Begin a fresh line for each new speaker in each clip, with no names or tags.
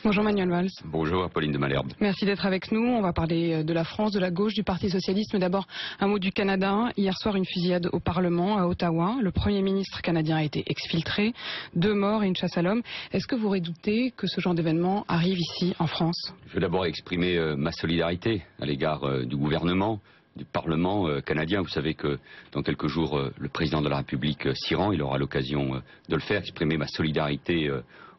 Bonjour Manuel Valls.
Bonjour Apolline de Malherbe.
Merci d'être avec nous. On va parler de la France, de la gauche, du Parti socialiste. Mais d'abord, un mot du Canada. Hier soir, une fusillade au Parlement, à Ottawa. Le Premier ministre canadien a été exfiltré. 2 morts et une chasse à l'homme. Est-ce que vous redoutez que ce genre d'événement arrive ici, en France?
Je veux d'abord exprimer ma solidarité à l'égard du gouvernement, du Parlement canadien. Vous savez que dans quelques jours, le président de la République s'y rend. Il aura l'occasion de le faire, exprimer ma solidarité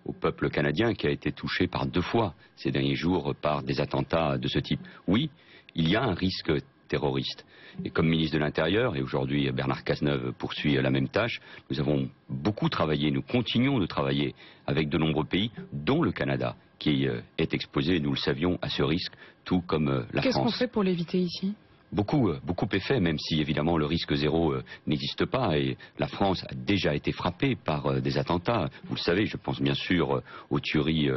au peuple canadien qui a été touché par 2 fois ces derniers jours par des attentats de ce type. Oui, il y a un risque terroriste. Et comme ministre de l'Intérieur, et aujourd'hui Bernard Cazeneuve poursuit la même tâche, nous avons beaucoup travaillé, nous continuons de travailler avec de nombreux pays, dont le Canada, qui est exposé, nous le savions, à ce risque, tout comme la France.
Qu'est-ce qu'on fait pour l'éviter ici?
Beaucoup est fait, même si évidemment le risque zéro n'existe pas, et la France a déjà été frappée par des attentats. Vous le savez, je pense bien sûr aux tueries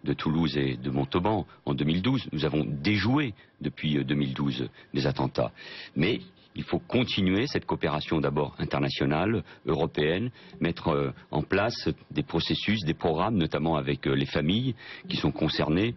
de Toulouse et de Montauban en 2012. Nous avons déjoué depuis 2012 des attentats. Mais il faut continuer cette coopération d'abord internationale, européenne, mettre en place des processus, des programmes, notamment avec les familles qui sont concernées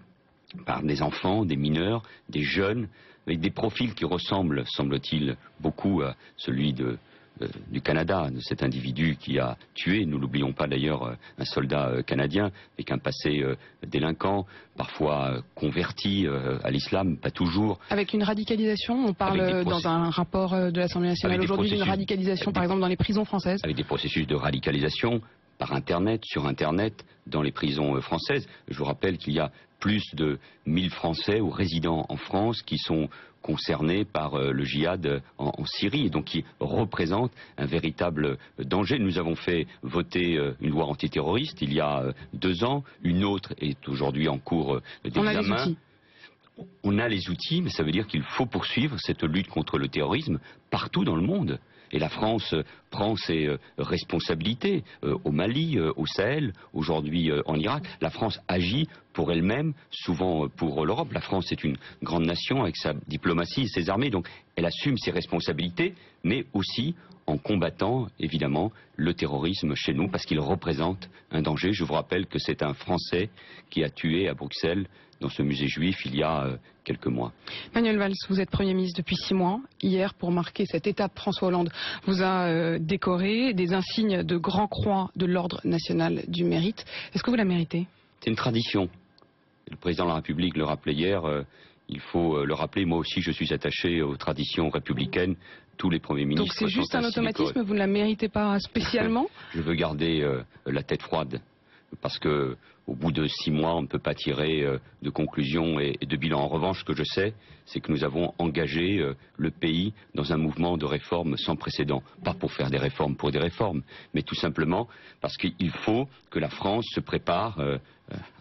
par des enfants, des mineurs, des jeunes, avec des profils qui ressemblent, semble-t-il, beaucoup à celui du Canada, de cet individu qui a tué, nous l'oublions pas d'ailleurs, un soldat canadien avec un passé délinquant, parfois converti à l'islam, pas toujours.
Avec une radicalisation, on parle dans un rapport de l'Assemblée nationale aujourd'hui d'une radicalisation par exemple dans les prisons françaises.
Avec des processus de radicalisation par Internet, sur Internet, dans les prisons françaises. Je vous rappelle qu'il y a plus de 1000 Français ou résidents en France qui sont concernés par le djihad en Syrie, et donc qui représentent un véritable danger. Nous avons fait voter une loi antiterroriste il y a 2 ans, une autre est aujourd'hui en cours d'examen. On a les outils, mais ça veut dire qu'il faut poursuivre cette lutte contre le terrorisme partout dans le monde. Et la France prend ses responsabilités au Mali, au Sahel, aujourd'hui en Irak. La France agit pour elle-même, souvent pour l'Europe. La France est une grande nation avec sa diplomatie et ses armées, donc elle assume ses responsabilités, mais aussi en combattant évidemment le terrorisme chez nous, parce qu'il représente un danger. Je vous rappelle que c'est un Français qui a tué à Bruxelles, dans ce musée juif, il y a quelques mois.
Manuel Valls, vous êtes Premier ministre depuis 6 mois. Hier, pour marquer cette étape, François Hollande vous a décoré des insignes de Grand Croix de l'Ordre national du mérite. Est-ce que vous la méritez?
C'est une tradition. Le président de la République le rappelait hier, il faut le rappeler. Moi aussi, je suis attaché aux traditions républicaines. Tous les premiers ministres.
Donc c'est juste un automatisme, vous ne la méritez pas spécialement?
Je veux garder la tête froide, parce que au bout de 6 mois, on ne peut pas tirer de conclusions et de bilan. En revanche, ce que je sais, c'est que nous avons engagé le pays dans un mouvement de réforme sans précédent. Pas pour faire des réformes pour des réformes, mais tout simplement parce qu'il faut que la France se prépare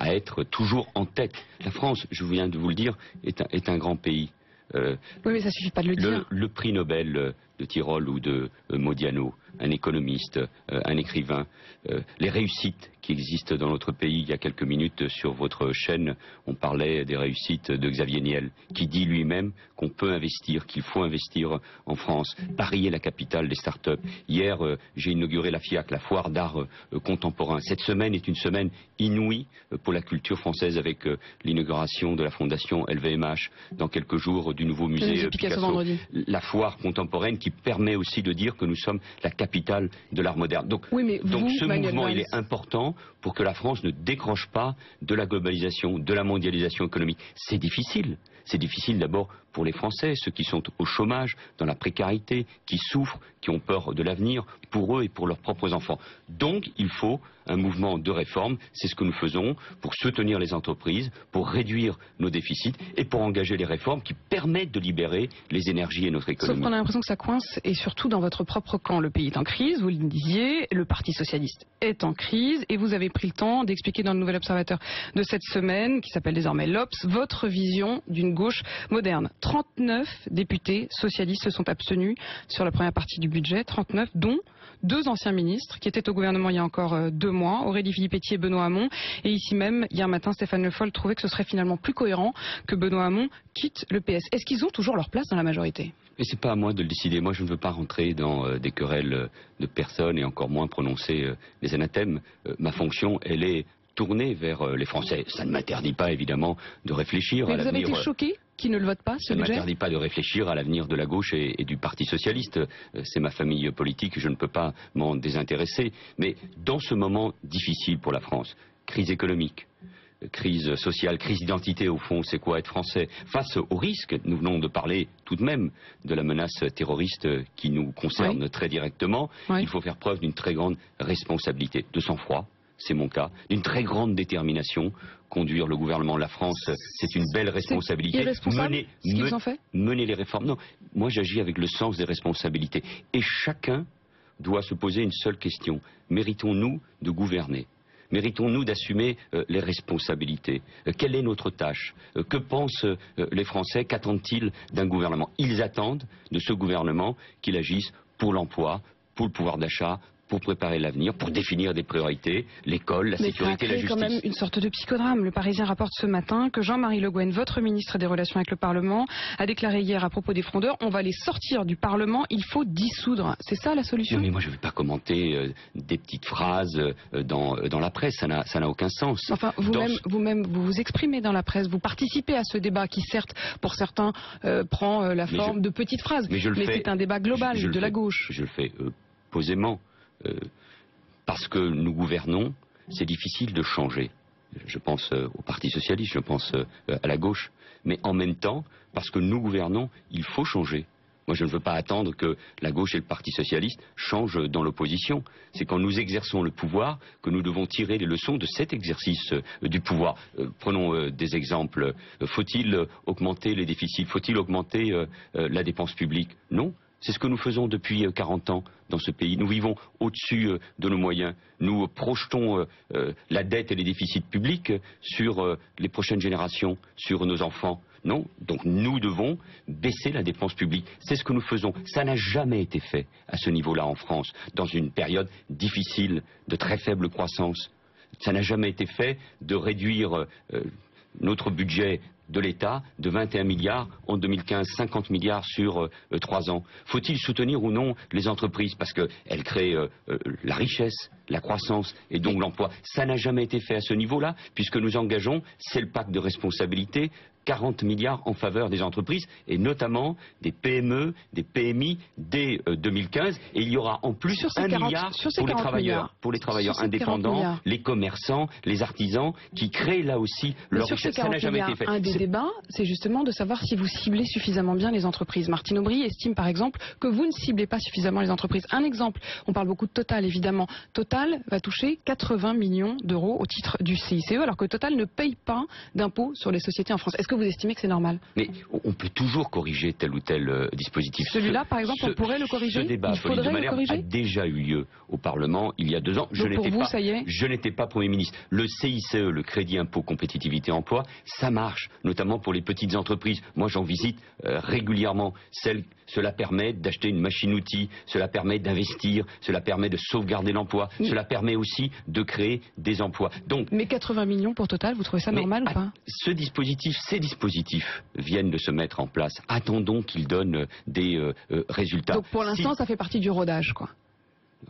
à être toujours en tête. La France, je viens de vous le dire, est un grand pays.
Oui, mais ça suffit pas de le dire.
Le prix Nobel de Tyrol ou de Modiano, un économiste, un écrivain, les réussites qui existent dans notre pays. Il y a quelques minutes sur votre chaîne, on parlait des réussites de Xavier Niel, qui dit lui-même qu'on peut investir, qu'il faut investir en France. Paris est la capitale des start-up. Hier, j'ai inauguré la FIAC, la foire d'art contemporain. Cette semaine est une semaine inouïe pour la culture française, avec l'inauguration de la fondation LVMH, dans quelques jours du nouveau musée Picasso. La foire contemporaine qui permet aussi de dire que nous sommes la capitale de l'art moderne. Donc,
oui,
donc ce mouvement,
Valls,
il est important pour que la France ne décroche pas de la globalisation, de la mondialisation économique. C'est difficile. C'est difficile d'abord pour les Français, ceux qui sont au chômage, dans la précarité, qui souffrent, qui ont peur de l'avenir, pour eux et pour leurs propres enfants. Donc il faut un mouvement de réforme, c'est ce que nous faisons pour soutenir les entreprises, pour réduire nos déficits et pour engager les réformes qui permettent de libérer les énergies et notre économie.
Sauf qu'on a l'impression que ça coince, et surtout dans votre propre camp. Le pays est en crise, vous le disiez, le Parti socialiste est en crise, et vous avez pris le temps d'expliquer dans le Nouvel Observateur de cette semaine, qui s'appelle désormais l'Obs, votre vision d'une gauche moderne. 39 députés socialistes se sont abstenus sur la première partie du budget, 39, dont 2 anciens ministres qui étaient au gouvernement il y a encore 2 mois, Aurélie Filippetti et Benoît Hamon. Et ici même, hier matin, Stéphane Le Foll trouvait que ce serait finalement plus cohérent que Benoît Hamon quitte le PS. Est-ce qu'ils ont toujours leur place dans la majorité?
Mais c'est pas à moi de le décider. Moi, je ne veux pas rentrer dans des querelles de personnes et encore moins prononcer des anathèmes. Ma fonction, elle est tournée vers les Français. Ça ne m'interdit pas évidemment de réfléchir à l'avenir.
Mais vous avez été choqué qu'ils ne le votent pas, ce budget ?
Ça ne m'interdit pas de réfléchir à l'avenir de la gauche et du Parti socialiste. C'est ma famille politique, je ne peux pas m'en désintéresser. Mais dans ce moment difficile pour la France, crise économique, crise sociale, crise d'identité, au fond, c'est quoi être français? Face au risque, nous venons de parler tout de même de la menace terroriste qui nous concerne très directement, il faut faire preuve d'une très grande responsabilité, de sang-froid, c'est mon cas, d'une très grande détermination. Conduire le gouvernement de la France, c'est une belle responsabilité. Mener les réformes. Non, moi j'agis avec le sens des responsabilités. Et chacun doit se poser une seule question. Méritons-nous de gouverner ? Méritons-nous d'assumer les responsabilités? Quelle est notre tâche? Que pensent les Français? Qu'attendent-ils d'un gouvernement? Ils attendent de ce gouvernement qu'il agisse pour l'emploi, pour le pouvoir d'achat, pour préparer l'avenir, pour définir des priorités, l'école, la sécurité, la justice.
Mais ça a créé quand même une sorte de psychodrame. Le Parisien rapporte ce matin que Jean-Marie Le Guen, votre ministre des Relations avec le Parlement, a déclaré hier à propos des frondeurs, on va les sortir du Parlement, il faut dissoudre. C'est ça la solution?
Non, mais moi je ne vais pas commenter des petites phrases dans la presse, ça n'a aucun sens.
Enfin, vous-même, vous vous exprimez dans la presse, vous participez à ce débat qui, certes, pour certains, prend la forme de petites phrases. Mais c'est un débat global de la gauche.
Je le fais posément. Parce que nous gouvernons, c'est difficile de changer. Je pense au Parti socialiste, je pense à la gauche. Mais en même temps, parce que nous gouvernons, il faut changer. Moi, je ne veux pas attendre que la gauche et le Parti socialiste changent dans l'opposition. C'est quand nous exerçons le pouvoir que nous devons tirer les leçons de cet exercice du pouvoir. Prenons des exemples. Faut-il augmenter les déficits? Faut-il augmenter la dépense publique? Non. C'est ce que nous faisons depuis 40 ans dans ce pays. Nous vivons au-dessus de nos moyens. Nous projetons la dette et les déficits publics sur les prochaines générations, sur nos enfants. Non, donc nous devons baisser la dépense publique. C'est ce que nous faisons. Ça n'a jamais été fait à ce niveau-là en France, dans une période difficile, de très faible croissance. Ça n'a jamais été fait de réduire notre budget de l'État de 21 milliards en 2015, 50 milliards sur 3 ans. Faut-il soutenir ou non les entreprises? Parce qu'elles créent la richesse, la croissance et donc l'emploi. Ça n'a jamais été fait à ce niveau-là, puisque nous engageons, c'est le pacte de responsabilité, 40 milliards en faveur des entreprises et notamment des PME, des PMI dès 2015. Et il y aura en plus 1 milliard pour les travailleurs indépendants, les commerçants, les artisans qui créent là aussi leur richesse. Ça n'a jamais été fait.
Un des débats, c'est justement de savoir si vous ciblez suffisamment bien les entreprises. Martine Aubry estime par exemple que vous ne ciblez pas suffisamment les entreprises. Un exemple, on parle beaucoup de Total évidemment. Total va toucher 80 millions d'euros au titre du CICE, alors que Total ne paye pas d'impôt sur les sociétés en France. Est-ce que vous estimez que c'est normal?
Mais on peut toujours corriger tel ou tel dispositif.
Celui-là, par exemple, on pourrait le corriger?
Ce débat, Folie de Malherbe, a déjà eu lieu au Parlement il y a 2 ans. Je n'étais pas Premier ministre. Le CICE, le Crédit Impôt Compétitivité Emploi, ça marche, notamment pour les petites entreprises. Moi, j'en visite régulièrement. Cela permet d'acheter une machine-outil, cela permet d'investir, cela permet de sauvegarder l'emploi, cela permet aussi de créer des emplois. Donc,
mais 80 millions pour Total, vous trouvez ça normal ou pas?
Ces dispositifs viennent de se mettre en place. Attendons qu'ils donnent des résultats.
Donc pour l'instant, ça fait partie du rodage, quoi.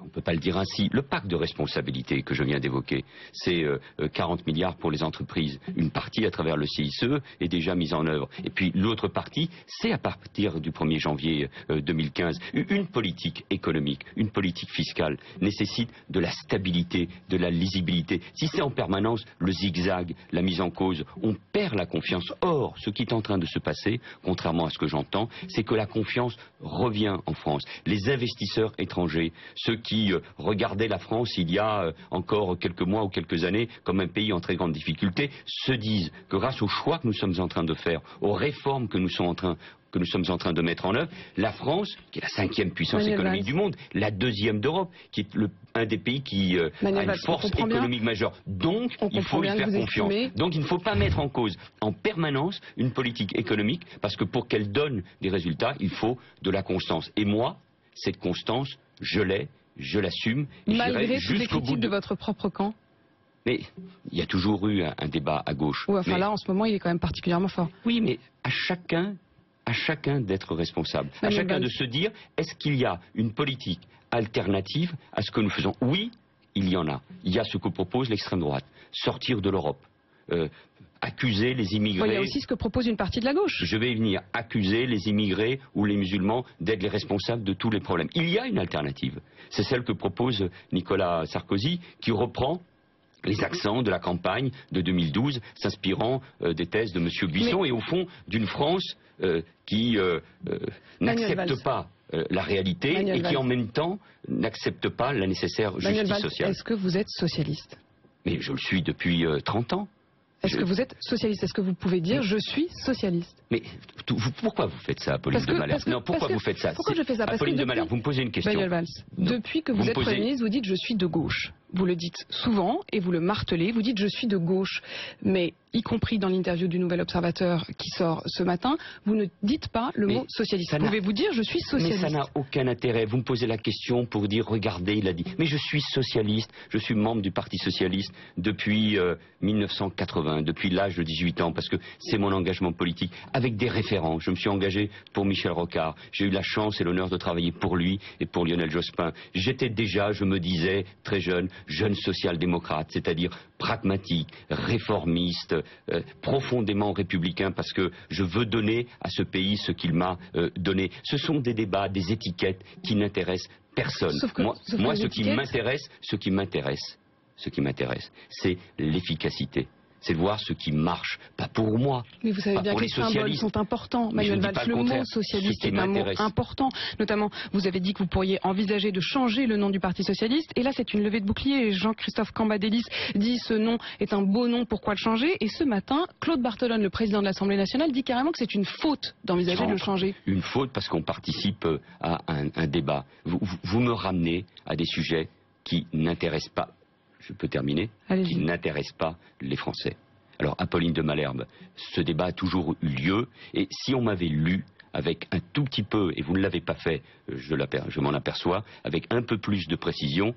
On ne peut pas le dire ainsi. Le pacte de responsabilité que je viens d'évoquer, c'est 40 milliards pour les entreprises. Une partie à travers le CICE est déjà mise en œuvre. Et puis l'autre partie, c'est à partir du 1er janvier 2015. Une politique économique, une politique fiscale nécessite de la stabilité, de la lisibilité. Si c'est en permanence le zigzag, la mise en cause, on perd la confiance. Or, ce qui est en train de se passer, contrairement à ce que j'entends, c'est que la confiance revient en France. Les investisseurs étrangers, ceux qui regardaient la France il y a encore quelques mois ou quelques années comme un pays en très grande difficulté, se disent que grâce aux choix que nous sommes en train de faire, aux réformes que nous sommes en train de mettre en œuvre, la France, qui est la 5e puissance économique du monde, la 2e d'Europe, qui est un des pays qui a une force économique majeure. Donc, il faut lui faire confiance. Donc, il ne faut pas mettre en cause en permanence une politique économique, parce que pour qu'elle donne des résultats, il faut de la constance. Et moi, cette constance, je l'ai, je l'assume.
Malgré toutes les critiques de votre propre camp?
Mais il y a toujours eu un débat à gauche.
Ouais, enfin là, en ce moment, il est quand même particulièrement fort.
Oui, mais à chacun d'être responsable. À chacun de se dire, est-ce qu'il y a une politique alternative à ce que nous faisons? Oui, il y en a. Il y a ce que propose l'extrême droite, sortir de l'Europe, accuser les immigrés...
Il y a aussi ce que propose une partie de la gauche.
Je vais y venir, accuser les immigrés ou les musulmans d'être les responsables de tous les problèmes. Il y a une alternative, c'est celle que propose Nicolas Sarkozy, qui reprend les accents de la campagne de 2012, s'inspirant des thèses de M. Buisson et au fond d'une France qui n'accepte pas la réalité et qui en même temps n'accepte pas la nécessaire justice sociale.
Est-ce que vous êtes socialiste?
Mais je le suis depuis 30 ans.
Est-ce que vous êtes socialiste? Est-ce que vous pouvez dire je suis socialiste?
Mais pourquoi vous faites ça, Apolline de Malherbe? Non, pourquoi vous faites ça?
Pourquoi je fais ça?
Apolline de Malherbe, vous me posez une question.
Manuel Valls, depuis que vous êtes Premier ministre, vous dites je suis de gauche. Vous le dites souvent et vous le martelez. Vous dites je suis de gauche. Mais y compris dans l'interview du Nouvel Observateur qui sort ce matin, vous ne dites pas le mot socialiste. Pouvez-vous dire je suis socialiste?
Mais ça n'a aucun intérêt. Vous me posez la question pour dire regardez, il a dit. Mais je suis socialiste. Je suis membre du Parti socialiste depuis 1980, depuis l'âge de 18 ans, parce que c'est mon engagement politique, avec des référents. Je me suis engagé pour Michel Rocard. J'ai eu la chance et l'honneur de travailler pour lui et pour Lionel Jospin. J'étais déjà, je me disais, très jeune social-démocrate, c'est-à-dire pragmatique, réformiste, profondément républicain, parce que je veux donner à ce pays ce qu'il m'a donné. Ce sont des débats, des étiquettes qui n'intéressent personne. Moi, ce qui m'intéresse, c'est l'efficacité. C'est de voir ce qui marche, pas pour moi.
Mais vous savez bien que les symboles sont importants. Manuel Valls, le mot socialiste est un mot important. Notamment, vous avez dit que vous pourriez envisager de changer le nom du Parti socialiste. Et là, c'est une levée de bouclier. Jean-Christophe Cambadélis dit ce nom est un beau nom, pourquoi le changer? Et ce matin, Claude Barthelone, le président de l'Assemblée nationale, dit carrément que c'est une faute d'envisager de le changer.
Une faute parce qu'on participe à un débat. Vous me ramenez à des sujets qui n'intéressent pas. Je peux terminer, qui n'intéresse pas les Français. Alors, Apolline de Malherbe, ce débat a toujours eu lieu, et si on m'avait lu avec un tout petit peu, et vous ne l'avez pas fait, je m'en aperçois, avec un peu plus de précision,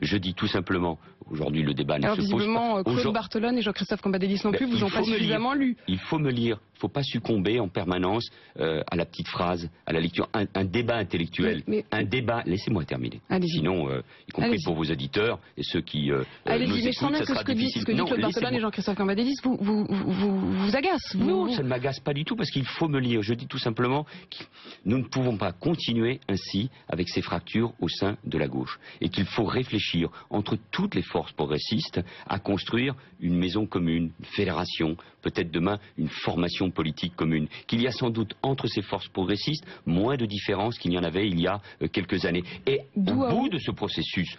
je dis tout simplement, aujourd'hui le débat ne se pose pas.
Visiblement, Claude Barthelone et Jean-Christophe Cambadélis non plus vous ont pas suffisamment lu.
Il faut me lire, il ne faut pas succomber en permanence à la petite phrase, à la lecture, un débat intellectuel, un débat, laissez-moi terminer, sinon, y compris pour vos auditeurs et ceux qui nous écoutent, ça sera difficile.
Ce que dit Claude Barthelone et Jean-Christophe Cambadélis vous agace.
Non, ça ne m'agace pas du tout parce qu'il faut me lire. Je dis tout simplement que nous ne pouvons pas continuer ainsi avec ces fractures au sein de la gauche et qu'il faut réfléchir entre toutes les forces progressistes à construire une maison commune, une fédération, peut-être demain une formation politique commune, qu'il y a sans doute entre ces forces progressistes moins de différences qu'il y en avait il y a quelques années. Et au bout de ce processus,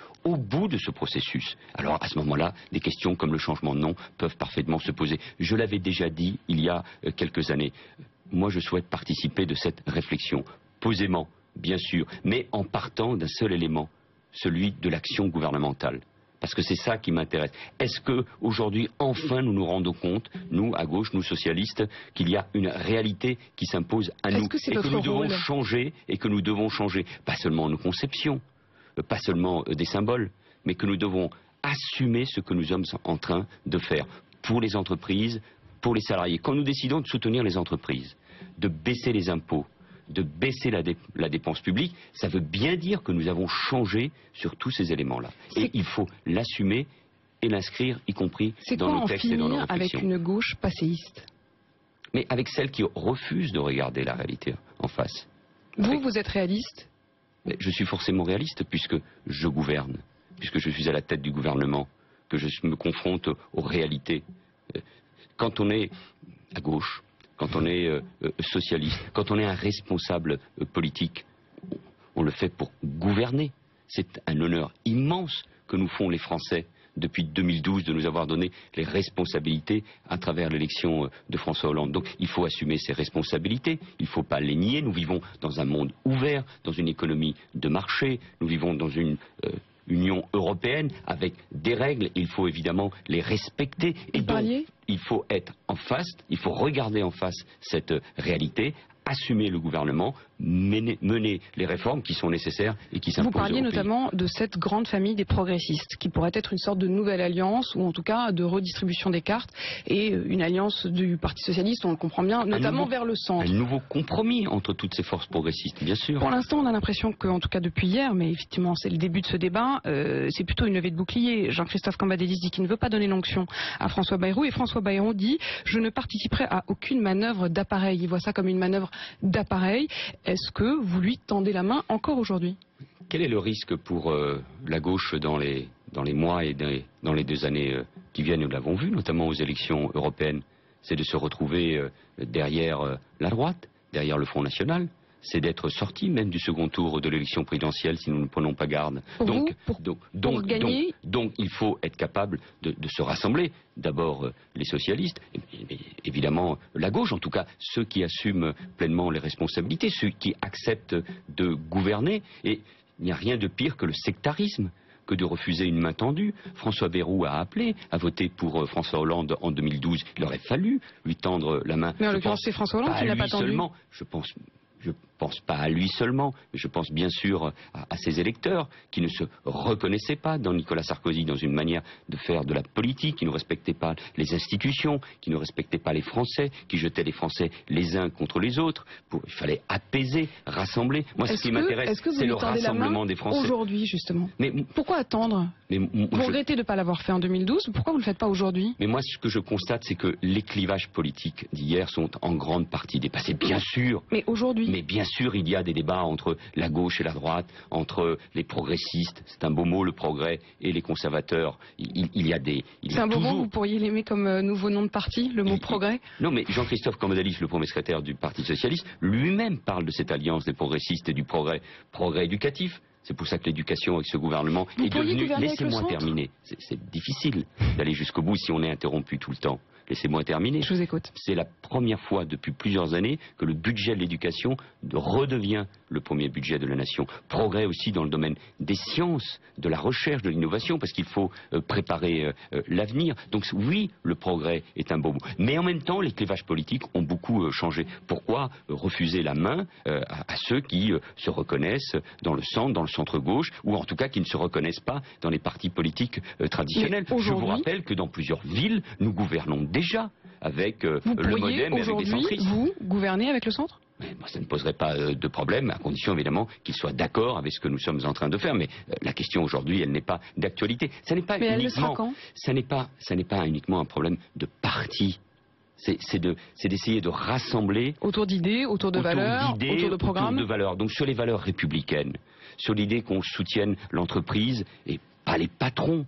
alors à ce moment-là, des questions comme le changement de nom peuvent parfaitement se poser. Je l'avais déjà dit il y a quelques années. Moi, je souhaite participer de cette réflexion, posément, bien sûr, mais en partant d'un seul élément, celui de l'action gouvernementale. Parce que c'est ça qui m'intéresse. Est-ce que aujourd'hui, enfin, nous nous rendons compte, nous, à gauche, nous socialistes, qu'il y a une réalité qui s'impose à nous et que nous devons changer, et que nous devons changer, pas seulement nos conceptions, pas seulement des symboles, mais que nous devons assumer ce que nous sommes en train de faire pour les entreprises, pour les salariés. Quand nous décidons de soutenir les entreprises, de baisser les impôts, de baisser la dépense publique, ça veut bien dire que nous avons changé sur tous ces éléments-là. Et il faut l'assumer et l'inscrire, y compris dans nos textes et dans nos réflexions.
Avec une gauche passéiste?
Mais avec celle qui refuse de regarder la réalité en face.
Vous êtes réaliste?
Je suis forcément réaliste puisque je gouverne, puisque je suis à la tête du gouvernement, que je me confronte aux réalités. Quand on est à gauche, quand on est socialiste, quand on est un responsable politique, on le fait pour gouverner. C'est un honneur immense que nous font les Français depuis 2012 de nous avoir donné les responsabilités à travers l'élection de François Hollande. Donc il faut assumer ces responsabilités, il ne faut pas les nier. Nous vivons dans un monde ouvert, dans une économie de marché, nous vivons dans une Union européenne avec des règles, il faut évidemment les respecter. Et donc, il faut être en face, il faut regarder en face cette réalité, assumer le gouvernement, mener les réformes qui sont nécessaires et qui s'imposent.
Vous parliez
au pays.
notamment de cette grande famille des progressistes, qui pourrait être une sorte de nouvelle alliance, ou en tout cas de redistribution des cartes, et une alliance du Parti socialiste, on le comprend bien, notamment vers le centre.
Un nouveau compromis entre toutes ces forces progressistes, bien sûr.
Pour l'instant, on a l'impression que, en tout cas depuis hier, mais effectivement c'est le début de ce débat, c'est plutôt une levée de bouclier. Jean-Christophe Cambadélis dit qu'il ne veut pas donner l'onction à François Bayrou, et François Bayrou dit « Je ne participerai à aucune manœuvre d'appareil ». Il voit ça comme une manœuvre d'appareil. Est-ce que vous lui tendez la main encore aujourd'hui?
Quel est le risque pour la gauche dans les mois et dans les 2 années qui viennent? Nous l'avons vu, notamment aux élections européennes. C'est de se retrouver derrière la droite, derrière le Front National. C'est d'être sorti même du second tour de l'élection présidentielle si nous ne prenons pas garde.
Pour gagner...
donc il faut être capable de se rassembler. D'abord les socialistes, évidemment la gauche, en tout cas ceux qui assument pleinement les responsabilités, ceux qui acceptent de gouverner. Et il n'y a rien de pire que le sectarisme, que de refuser une main tendue. François Bayrou a appelé à voter pour François Hollande en 2012. Il aurait fallu lui tendre la main.
Mais en l'occurrence, c'est François Hollande qui n'a pas tendu.
Je pense pas à lui seulement, mais je pense bien sûr à ses électeurs qui ne se reconnaissaient pas dans Nicolas Sarkozy, dans une manière de faire de la politique, qui ne respectaient pas les institutions, qui ne respectaient pas les Français, qui jetaient les Français les uns contre les autres. Il fallait apaiser, rassembler. Moi, ce qui m'intéresse, c'est le rassemblement des Français.
Aujourd'hui, justement. Mais pourquoi attendre? Vous regrettez de ne pas l'avoir fait en 2012. Pourquoi vous ne le faites pas aujourd'hui?
Mais moi, ce que je constate, c'est que les clivages politiques d'hier sont en grande partie dépassés. Bien sûr.
Mais aujourd'hui.
Mais bien sûr, il y a des débats entre la gauche et la droite, entre les progressistes, c'est un beau mot, le progrès, et les conservateurs. Il y a des...
C'est un beau mot, vous pourriez l'aimer comme nouveau nom de parti, le mot progrès?
Non, mais Jean-Christophe Cambadélis, le premier secrétaire du Parti socialiste, lui-même parle de cette alliance des progressistes et du progrès éducatif. C'est pour ça que l'éducation avec ce gouvernement est devenue... Laissez-moi terminer. C'est difficile d'aller jusqu'au bout si on est interrompu tout le temps. Laissez-moi terminer.
Je vous écoute.
C'est la première fois depuis plusieurs années que le budget de l'éducation redevient le premier budget de la nation. Progrès aussi dans le domaine des sciences, de la recherche, de l'innovation, parce qu'il faut préparer l'avenir. Donc oui, le progrès est un beau mot. Mais en même temps, les clivages politiques ont beaucoup changé. Pourquoi refuser la main à ceux qui se reconnaissent dans le centre-gauche, ou en tout cas qui ne se reconnaissent pas dans les partis politiques traditionnels? Je vous rappelle que dans plusieurs villes, nous gouvernons déjà avec le MoDem et avec des centristes.
Vous gouvernez avec le centre?
Moi, ça ne poserait pas de problème, à condition évidemment qu'ils soient d'accord avec ce que nous sommes en train de faire. Mais la question aujourd'hui, elle n'est pas d'actualité. Ça n'est pas uniquement un problème de parti. C'est d'essayer de rassembler
autour d'idées, autour de valeurs, autour de programmes.
Autour de valeurs. Donc sur les valeurs républicaines, sur l'idée qu'on soutienne l'entreprise et pas les patrons,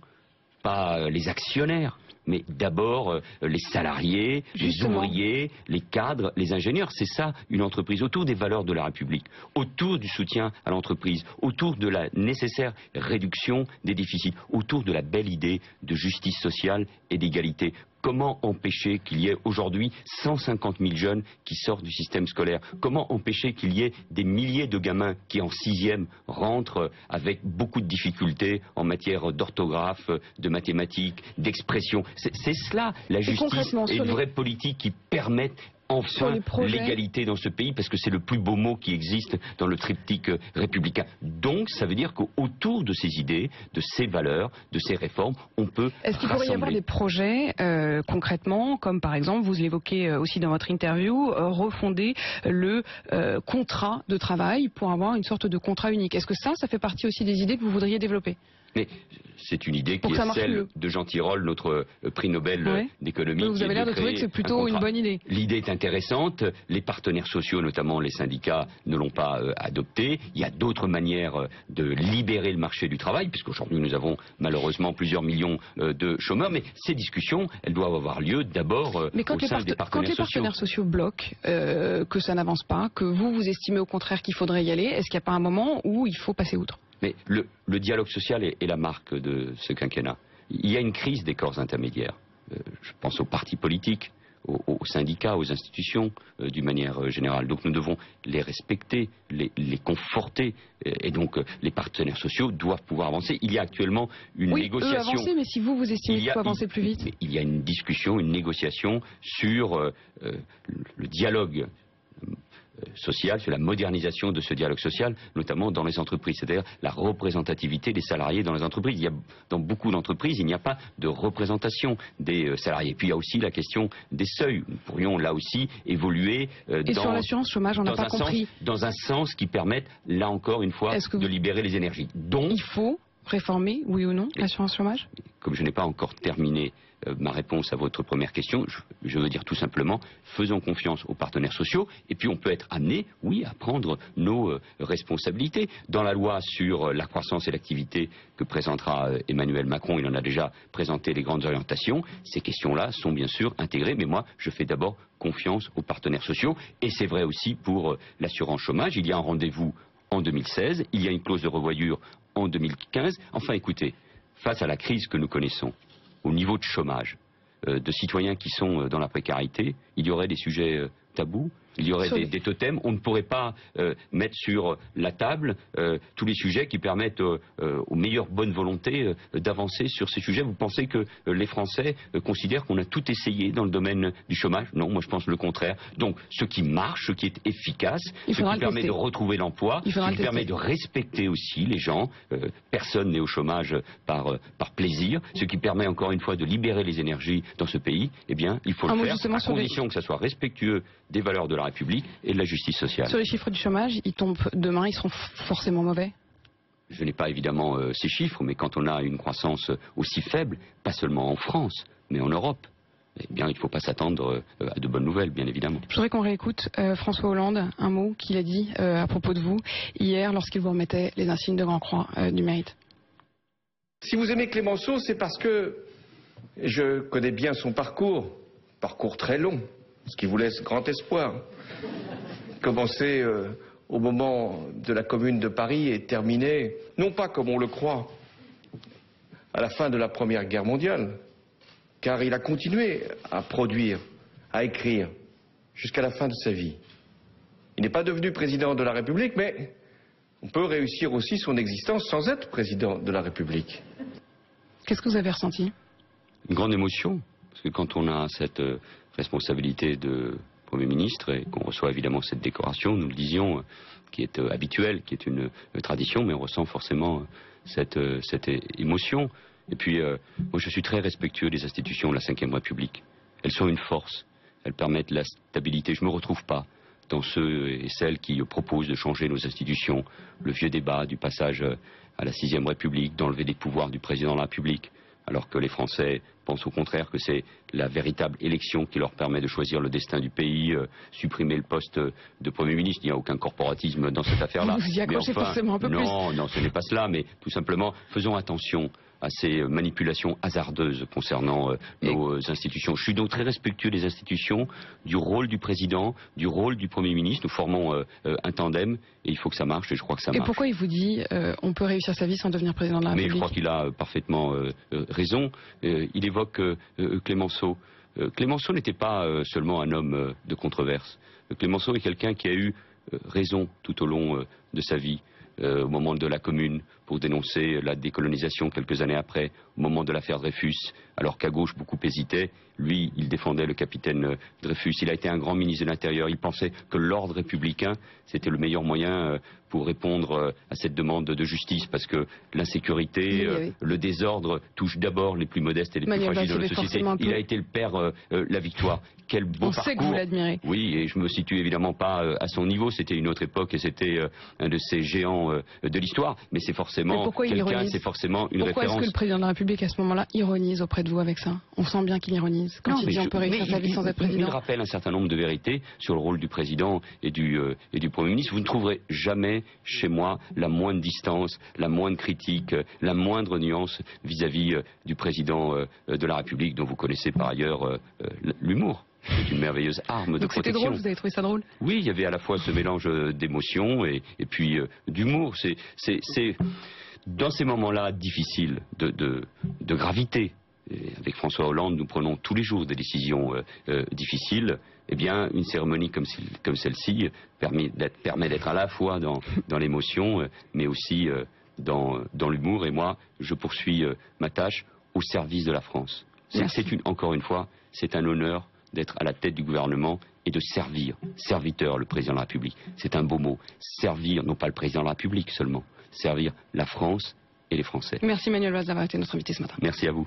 pas les actionnaires, mais d'abord les salariés, les ouvriers, les cadres, les ingénieurs. C'est ça, une entreprise, autour des valeurs de la République, autour du soutien à l'entreprise, autour de la nécessaire réduction des déficits, autour de la belle idée de justice sociale et d'égalité. Comment empêcher qu'il y ait aujourd'hui 150 000 jeunes qui sortent du système scolaire? Comment empêcher qu'il y ait des milliers de gamins qui en 6e rentrent avec beaucoup de difficultés en matière d'orthographe, de mathématiques, d'expression? C'est cela la justice et une vraie politique qui permettent enfin l'égalité dans ce pays, parce que c'est le plus beau mot qui existe dans le triptyque républicain. Donc ça veut dire qu'autour de ces idées, de ces valeurs, de ces réformes, on peut
Est-ce qu'il pourrait y avoir des projets concrètement, comme par exemple, vous l'évoquez aussi dans votre interview, refonder le contrat de travail pour avoir une sorte de contrat unique? Est-ce que ça fait partie aussi des idées que vous voudriez développer?
Mais c'est une idée qui est celle de Jean Tirole, notre prix Nobel d'économie.
Vous avez l'air de trouver que c'est plutôt une bonne idée.
L'idée est intéressante. Les partenaires sociaux, notamment les syndicats, ne l'ont pas adoptée. Il y a d'autres manières de libérer le marché du travail, puisqu'aujourd'hui nous avons malheureusement plusieurs millions de chômeurs. Mais ces discussions, elles doivent avoir lieu d'abord au sein des partenaires sociaux.
Quand les partenaires sociaux bloquent, que ça n'avance pas, que vous estimez au contraire qu'il faudrait y aller, est-ce qu'il n'y a pas un moment où il faut passer outre?
Mais le dialogue social est la marque de ce quinquennat. Il y a une crise des corps intermédiaires. Je pense aux partis politiques, aux syndicats, aux institutions, d'une manière générale. Donc nous devons les respecter, les conforter. Et donc les partenaires sociaux doivent pouvoir avancer. Il y a actuellement une négociation.
Oui, avancer, mais si vous estimez qu'il faut avancer plus vite.
Il y a une discussion, une négociation sur le dialogue social, sur la modernisation de ce dialogue social, notamment dans les entreprises, c'est-à-dire la représentativité des salariés dans les entreprises. Dans beaucoup d'entreprises, il n'y a pas de représentation des salariés. Puis il y a aussi la question des seuils. Nous pourrions là aussi évoluer
sur l'assurance chômage, on n'a pas compris.
Dans un sens qui permette, là encore une fois, de libérer les énergies. Donc,
il faut réformer, oui ou non, l'assurance chômage?
Comme je n'ai pas encore terminé ma réponse à votre première question, je veux dire tout simplement, faisons confiance aux partenaires sociaux, et puis on peut être amené, oui, à prendre nos responsabilités. Dans la loi sur la croissance et l'activité que présentera Emmanuel Macron, il en a déjà présenté les grandes orientations, ces questions-là sont bien sûr intégrées, mais moi, je fais d'abord confiance aux partenaires sociaux, et c'est vrai aussi pour l'assurance chômage. Il y a un rendez-vous en 2016, il y a une clause de revoyure en 2015. Enfin, écoutez, face à la crise que nous connaissons, au niveau de chômage, de citoyens qui sont dans la précarité, il y aurait des sujets tabous, il y aurait des totems. On ne pourrait pas mettre sur la table tous les sujets qui permettent aux meilleures bonnes volontés d'avancer sur ces sujets. Vous pensez que les Français considèrent qu'on a tout essayé dans le domaine du chômage? Non, moi je pense le contraire. Donc ce qui marche, ce qui est efficace, ce qui permet de retrouver l'emploi, ce qui permet de respecter aussi les gens, personne n'est au chômage par plaisir, ce qui permet encore une fois de libérer les énergies dans ce pays, eh bien il faut le faire à condition que ça soit respectueux des valeurs de la République et de la justice sociale.
Sur les chiffres du chômage, ils tombent demain, ils seront forcément mauvais?
Je n'ai pas évidemment ces chiffres, mais quand on a une croissance aussi faible, pas seulement en France, mais en Europe, eh bien il ne faut pas s'attendre à de bonnes nouvelles, bien évidemment.
Je voudrais qu'on réécoute François Hollande, un mot qu'il a dit à propos de vous hier lorsqu'il vous remettait les insignes de Grand Croix du Mérite.
Si vous aimez Clémenceau, c'est parce que je connais bien son parcours très long, ce qui vous laisse grand espoir. Commencé au moment de la Commune de Paris et terminé, non pas comme on le croit, à la fin de la Première Guerre mondiale, car il a continué à produire, à écrire, jusqu'à la fin de sa vie. Il n'est pas devenu président de la République, mais on peut réussir aussi son existence sans être président de la République.
Qu'est-ce que vous avez ressenti?
Une grande émotion, parce que quand on a cette responsabilité de Premier ministre et qu'on reçoit évidemment cette décoration, nous le disions, qui est habituelle, qui est une tradition, mais on ressent forcément cette émotion. Et puis, moi je suis très respectueux des institutions de la Ve République. Elles sont une force, elles permettent la stabilité. Je ne me retrouve pas dans ceux et celles qui proposent de changer nos institutions. Le vieux débat du passage à la Sixième République, d'enlever des pouvoirs du président de la République, alors que les Français pensent au contraire que c'est la véritable élection qui leur permet de choisir le destin du pays, supprimer le poste de Premier ministre. Il n'y a aucun corporatisme dans cette affaire-là.
Vous y accrochez forcément un peu plus.
Non, ce n'est pas cela, mais tout simplement, faisons attention à ces manipulations hasardeuses concernant nos institutions. Je suis donc très respectueux des institutions, du rôle du président, du rôle du Premier ministre. Nous formons un tandem et il faut que ça marche et je crois que ça marche.
Et pourquoi il vous dit on peut réussir sa vie sans devenir président de la République?
Mais je crois qu'il a parfaitement raison. Il évoque Clémenceau. Clémenceau n'était pas seulement un homme de controverse. Clémenceau est quelqu'un qui a eu raison tout au long de sa vie. Au moment de la Commune, pour dénoncer la décolonisation quelques années après, au moment de l'affaire Dreyfus, alors qu'à gauche beaucoup hésitaient, lui, il défendait le capitaine Dreyfus. Il a été un grand ministre de l'Intérieur. Il pensait que l'ordre républicain, c'était le meilleur moyen pour répondre à cette demande de justice, parce que l'insécurité, le désordre touche d'abord les plus modestes et les plus fragiles de la société. Il a été le père la victoire. Quel beau parcours.
On sait que vous l'admirez.
Oui, et je me situe évidemment pas à son niveau. C'était une autre époque et c'était un de ces géants de l'histoire. Mais c'est forcément quelqu'un, c'est forcément une référence.
Pourquoi est-ce que le président de la République à ce moment-là ironise auprès de vous avec ça? On sent bien qu'il ironise quand il dit on peut réussir sa vie sans être président.
Il rappelle un certain nombre de vérités sur le rôle du président et du Premier ministre. Vous ne trouverez jamais chez moi la moindre distance, la moindre critique, la moindre nuance vis-à-vis du président de la République, dont vous connaissez par ailleurs l'humour. C'est une merveilleuse arme de protection.
Donc c'était drôle, vous avez trouvé ça drôle?
Oui, il y avait à la fois ce mélange d'émotion et puis d'humour. C'est dans ces moments-là difficiles de gravité. Et avec François Hollande, nous prenons tous les jours des décisions difficiles. Eh bien, une cérémonie comme celle-ci permet d'être à la fois dans l'émotion, mais aussi dans l'humour. Et moi, je poursuis ma tâche au service de la France. Encore une fois, c'est un honneur d'être à la tête du gouvernement et de servir, serviteur, le président de la République. C'est un beau mot. Servir, non pas le président de la République seulement, servir la France et les Français.
Merci Manuel Valls d'avoir été notre invité ce matin.
Merci à vous.